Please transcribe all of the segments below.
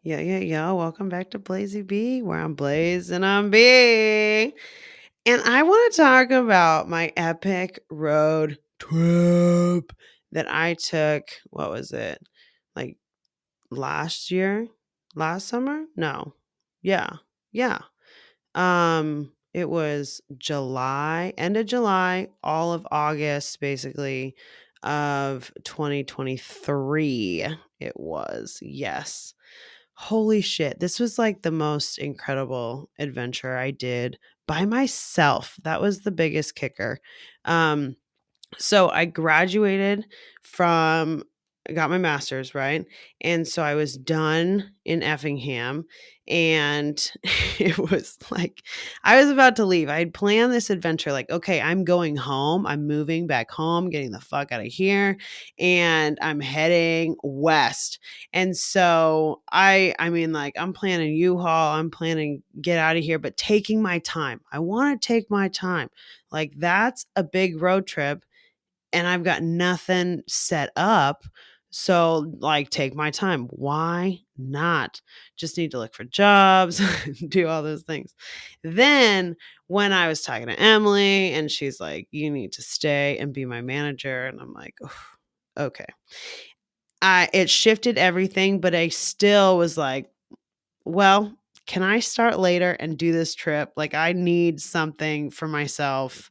Yeah. Welcome back to Blazy B, where I'm Blaze and I'm B. And I want to talk about my epic road trip that I took. What was it? Like last year? Last summer? No. Yeah. Yeah. It was July, end of July, all of August, basically, of 2023. It was. Yes. Holy shit. This was like the most incredible adventure I did by myself. That was the biggest kicker. Um, so I graduated from I got my master's, right? And so I was done in Effingham and it was like I was about to leave. I had planned this adventure like, okay, I'm going home. I'm moving back home, getting the fuck out of here, and I'm heading west. And so I mean like I'm planning U-Haul, I'm planning get out of here, but taking my time. I want to take my time. Like that's a big road trip and I've got nothing set up. So, like, take my time. Why not? Just need to look for jobs, do all those things. Then, when I was talking to Emily, and she's like, you need to stay and be my manager. And I'm like, "Oof, okay. It shifted everything, but I still was like, well, can I start later and do this trip? Like, I need something for myself.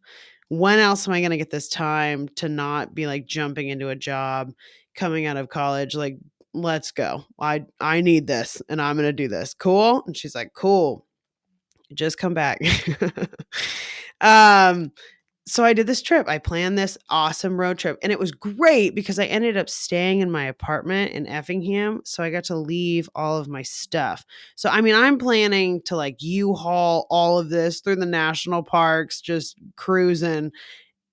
When else am I going to get this time to not be like jumping into a job coming out of college? Like, let's go. I need this and I'm going to do this. Cool? And she's like, "Cool. Just come back." um so I did this trip. I planned this awesome road trip and it was great because I ended up staying in my apartment in Effingham. So I got to leave all of my stuff. So, I mean, I'm planning to like U-Haul all of this through the national parks, just cruising.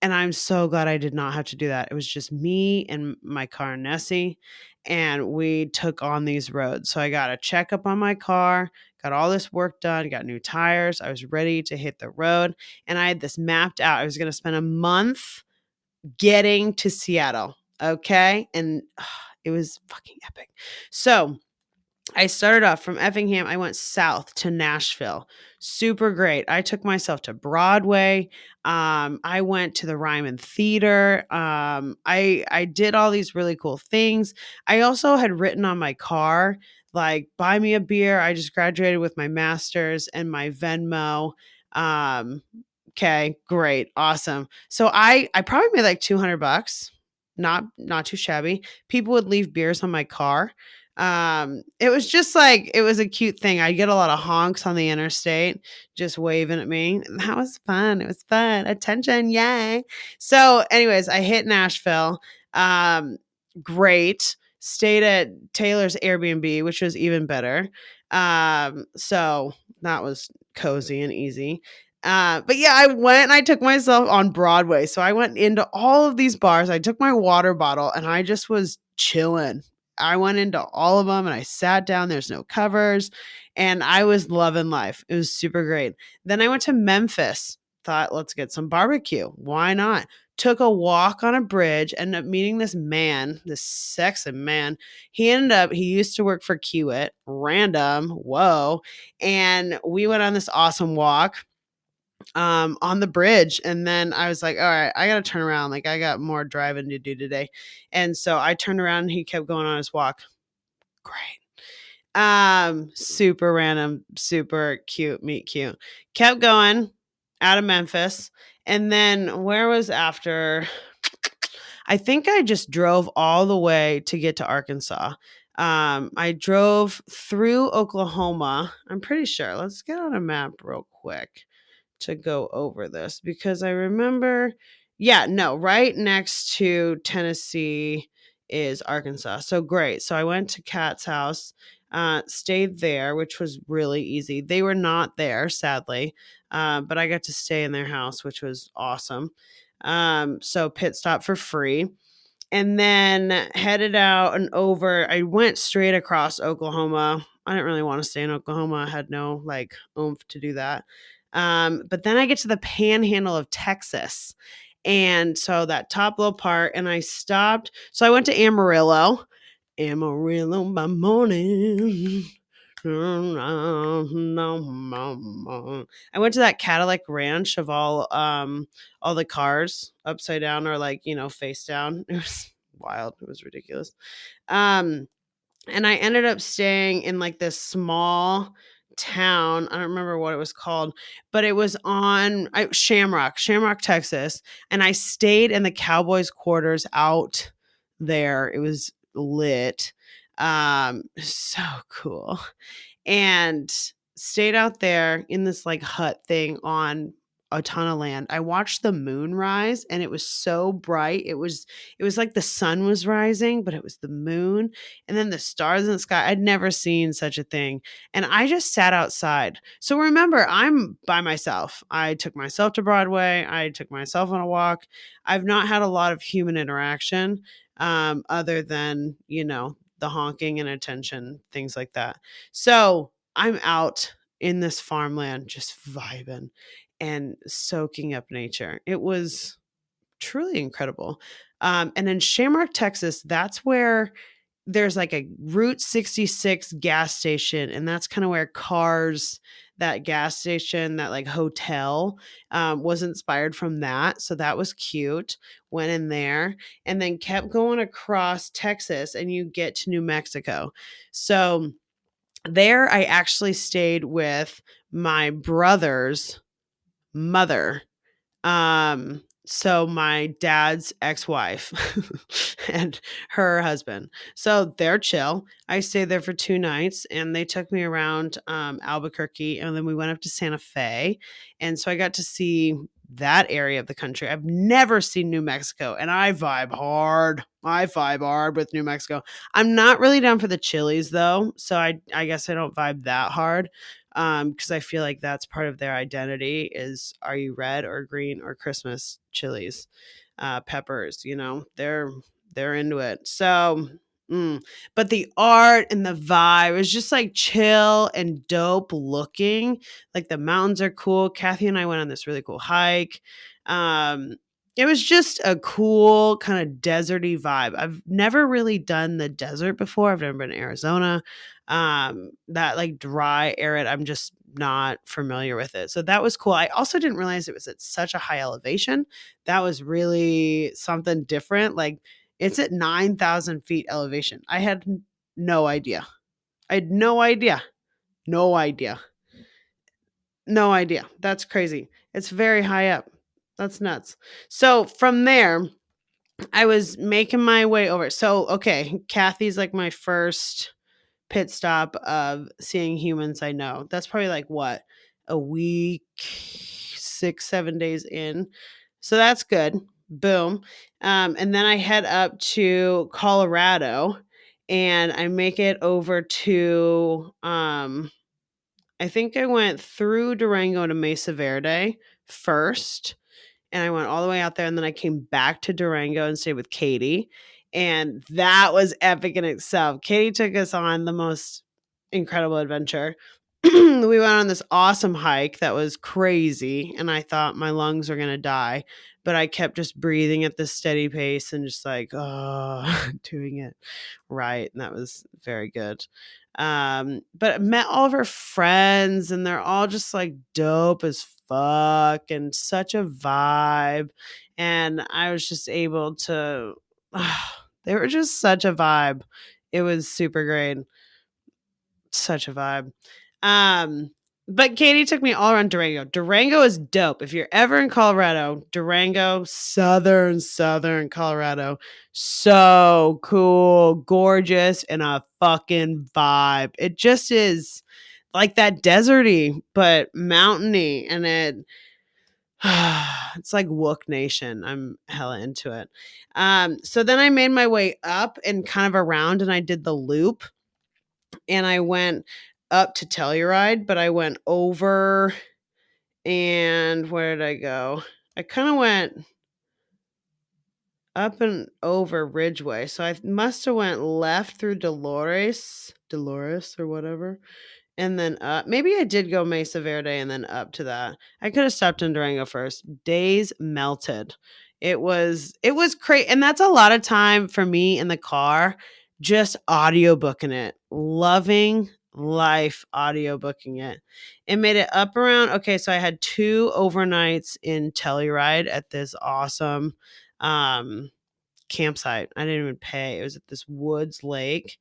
And I'm so glad I did not have to do that. It was just me and my car and Nessie, and we took on these roads. So I got a checkup on my car, got all this work done, got new tires. I was ready to hit the road, and I had this mapped out. I was going to spend a month getting to Seattle. Okay. And it was fucking epic. So I started off from Effingham. I went south to Nashville. Super great. I took myself to Broadway. I went to the Ryman Theater. I did all these really cool things. I also had written on my car, like, buy me a beer. I just graduated with my master's and my Venmo. Um, okay, great, awesome. So I probably made like $200. Not too shabby. People would leave beers on my car. It was just like it was a cute thing. I get a lot of honks on the interstate just waving at me. That was fun. It was fun. Attention, yay. So, anyways, I hit Nashville. Um, great. Stayed at Taylor's Airbnb, which was even better. So that was cozy and easy. But yeah, I went and I took myself on Broadway. So I went into all of these bars. I took my water bottle and I just was chilling. I went into all of them and I sat down. There's no covers. And I was loving life. It was super great. Then I went to Memphis. Thought, let's get some barbecue. Why not? Took a walk on a bridge, ended up meeting this man, this sexy man. He used to work for Kiewit, random, whoa. And we went on this awesome walk on the bridge. And then I was like, all right, I got to turn around. Like, I got more driving to do today. And so I turned around and he kept going on his walk. Great. Super random, super cute, meet cute. Kept going out of Memphis. And then where was after? I think I just drove all the way to get to Arkansas. I drove through Oklahoma. I'm pretty sure. Let's get on a map real quick to go over this because I remember, yeah, no, right next to Tennessee is Arkansas. So great. So I went to Kat's house, stayed there, which was really easy. They were not there, sadly, but I got to stay in their house, which was awesome. So pit stop for free and then headed out and over. I went straight across Oklahoma. I didn't really want to stay in Oklahoma. I had no like oomph to do that. But then I get to the panhandle of Texas. And so that top little part, and I stopped. So I went to Amarillo. Amarillo by morning. I went to that Cadillac Ranch of all the cars upside down or like, face down. It was wild. It was ridiculous. Um and I ended up staying in like this small town. I don't remember what it was called, but it was on Shamrock, Texas. And I stayed in the Cowboys quarters out there. It was lit. So cool. And stayed out there in this like hut thing on a ton of land. I watched the moon rise and it was so bright. It was like the sun was rising, but it was the moon and then the stars in the sky. I'd never seen such a thing. And I just sat outside. So remember, I'm by myself. I took myself to Broadway. I took myself on a walk. I've not had a lot of human interaction other than, the honking and attention, things like that. So I'm out in this farmland just vibing and soaking up nature. It was truly incredible. And in Shamrock, Texas, that's where there's like a Route 66 gas station, and that's kind of where that gas station, that like hotel, was inspired from that. So that was cute. Went in there and then kept going across Texas, and you get to New Mexico. So there, I actually stayed with my brother's mother. So my dad's ex-wife and her husband. So they're chill. I stayed there for 2 nights and they took me around Albuquerque and then we went up to Santa Fe. And so I got to see that area of the country. I've never seen New Mexico and I vibe hard. I vibe hard with New Mexico. I'm not really down for the chilies though. So I guess I don't vibe that hard because I feel like that's part of their identity is are you red or green or Christmas chilies, peppers, they're into it. So, but the art and the vibe is just like chill and dope looking. Like the mountains are cool. Kathy and I went on this really cool hike. It was just a cool kind of deserty vibe. I've never really done the desert before. I've never been to Arizona. That like dry, arid, I'm just not familiar with it. So that was cool. I also didn't realize it was at such a high elevation. That was really something different. Like it's at 9,000 feet elevation. I had no idea. I had no idea. No idea. No idea. That's crazy. It's very high up. That's nuts. So from there, I was making my way over. So, okay, Kathy's like my first pit stop of seeing humans I know. That's probably like what, a week, 6, 7 days in. So that's good. Boom. And then I head up to Colorado and I make it over to I think I went through Durango to Mesa Verde first and I went all the way out there and then I came back to Durango and stayed with Katie. And that was epic in itself. Katie took us on the most incredible adventure. We went on this awesome hike that was crazy and I thought my lungs were going to die, but I kept just breathing at this steady pace and just like, oh, doing it right. And that was very good. But I met all of her friends and they're all just like dope as fuck and such a vibe. And I was just able to, they were just such a vibe. It was super great. Such a vibe. But Katie took me all around Durango. Durango is dope. If you're ever in Colorado, Durango, southern Colorado, so cool, gorgeous, and a fucking vibe. It just is like that deserty, but mountainy, and it's like Wook Nation. I'm hella into it. So then I made my way up and kind of around, and I did the loop and I went up to Telluride, but I went over and where did I go? I kind of went up and over Ridgeway. So I must have went left through Dolores or whatever. And then up. Maybe I did go Mesa Verde and then up to that. I could have stopped in Durango first. Days melted. It was crazy. And that's a lot of time for me in the car, just audiobooking it. Loving life audiobooking it. It made it up around, okay, so I had 2 overnights in Telluride at this awesome um campsite. I didn't even pay. It was at this woods lake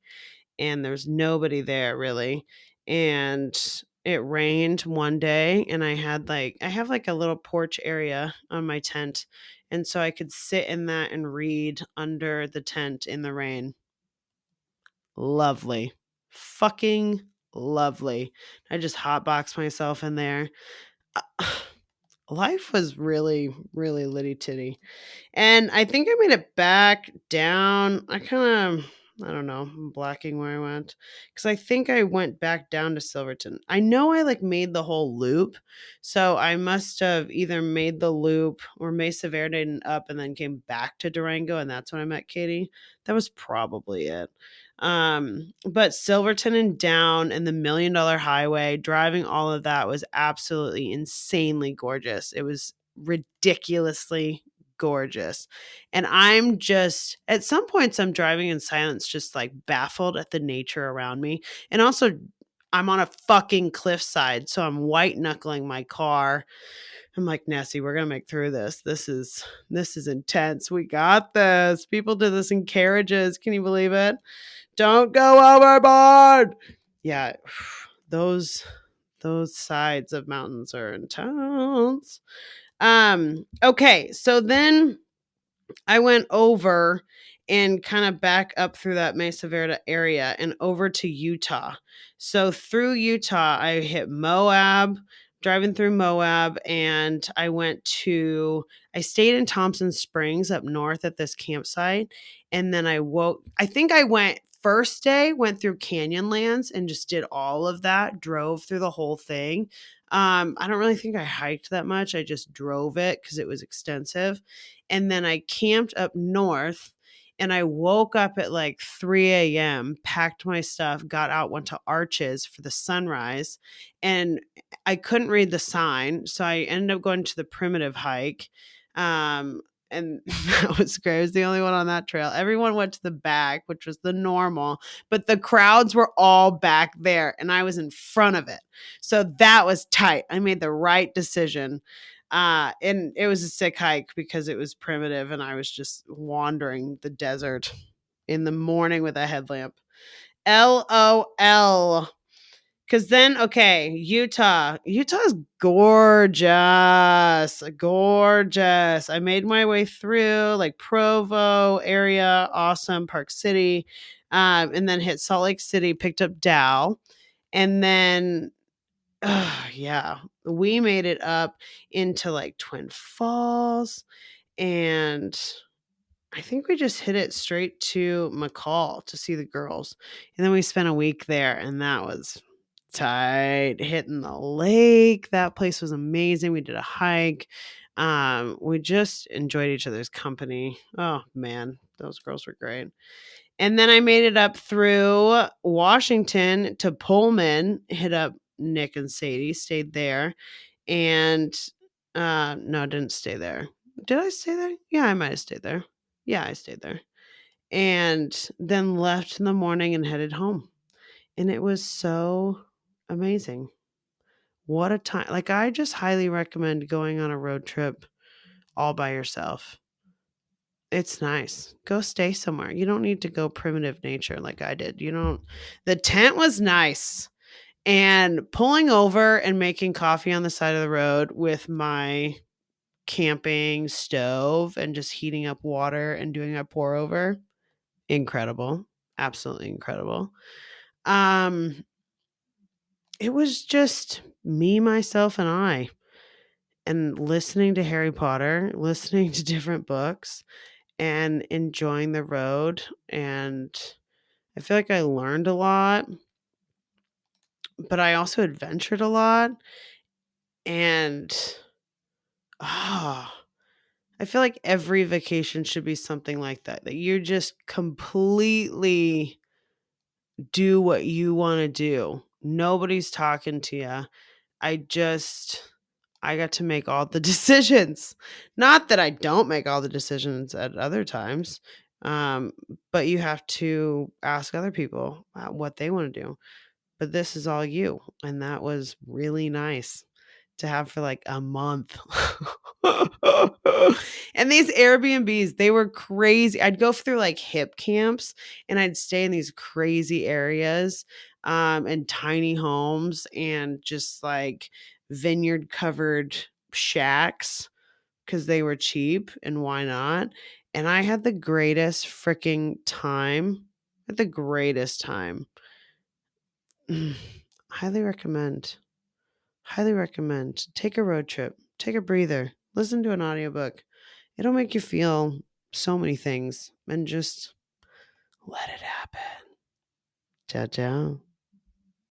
and there's nobody there really. And it rained one day and I have like a little porch area on my tent. And so I could sit in that and read under the tent in the rain. Lovely. Fucking lovely. I just hotboxed myself in there. Uh, Life was really, really litty titty. And I think I made it back down. I don't know, I'm blacking where I went. Because I think I went back down to Silverton. I know I like made the whole loop. So I must have either made the loop or Mesa Verde and up and then came back to Durango. And that's when I met Katie. That was probably it. But Silverton and down and the $1 Million Highway, driving all of that was absolutely insanely gorgeous. It was ridiculously gorgeous. And I'm just, at some points, I'm driving in silence, just like baffled at the nature around me. And also, I'm on a fucking cliffside. So I'm white knuckling my car. I'm like, Nessie, we're going to make through this. This is intense. We got this. People do this in carriages. Can you believe it? Don't go overboard. Yeah. Those sides of mountains are intense. Okay, so then I went over and kind of back up through that Mesa Verde area and over to Utah. So through Utah, I hit Moab, driving through Moab, and I stayed in Thompson Springs up north at this campsite. And then I think I went first day, went through Canyonlands and just did all of that, drove through the whole thing. I don't really think I hiked that much. I just drove it because it was extensive. And then I camped up north and I woke up at like 3 a.m., packed my stuff, got out, went to Arches for the sunrise. And I couldn't read the sign. So I ended up going to the primitive hike. And that was great. I was the only one on that trail. Everyone went to the back, which was the normal, but the crowds were all back there and I was in front of it. So that was tight. I made the right decision. And it was a sick hike because it was primitive and I was just wandering the desert in the morning with a headlamp. LOL. Because then, okay, Utah's gorgeous, gorgeous. I made my way through like Provo area, awesome, Park City, and then hit Salt Lake City, picked up Dow, and then yeah, we made it up into like Twin Falls, and I think we just hit it straight to McCall to see the girls. And then we spent a week there, and that was tight. Hitting the lake. That place was amazing. We did a hike. We just enjoyed each other's company. Oh man, those girls were great. And then I made it up through Washington to Pullman, hit up Nick and Sadie, stayed there. And no, didn't stay there. Did I stay there? Yeah, I might have stayed there. Yeah, I stayed there. And then left in the morning and headed home. And it was so amazing. What a time. Like, I just highly recommend going on a road trip all by yourself. It's nice. Go stay somewhere. You don't need to go primitive nature like I did. The tent was nice. And pulling over and making coffee on the side of the road with my camping stove and just heating up water and doing a pour over, incredible. Absolutely incredible. Um, it was just me, myself, and I, and listening to Harry Potter, listening to different books, and enjoying the road. And I feel like I learned a lot, but I also adventured a lot. And I feel like every vacation should be something like that, that you just completely do what you want to do. Nobody's talking to you. I got to make all the decisions. Not that I don't make all the decisions at other times, but you have to ask other people what they want to do. but this is all you. And that was really nice to have for like a month. And these Airbnbs, they were crazy. I'd go through like HipCamps and I'd stay in these crazy areas and tiny homes and just like vineyard covered shacks because they were cheap and why not? And I had the greatest freaking time. Had the greatest time. Highly recommend. Highly recommend. Take a road trip. Take a breather. Listen to an audiobook. It'll make you feel so many things and just let it happen. Ciao, ciao.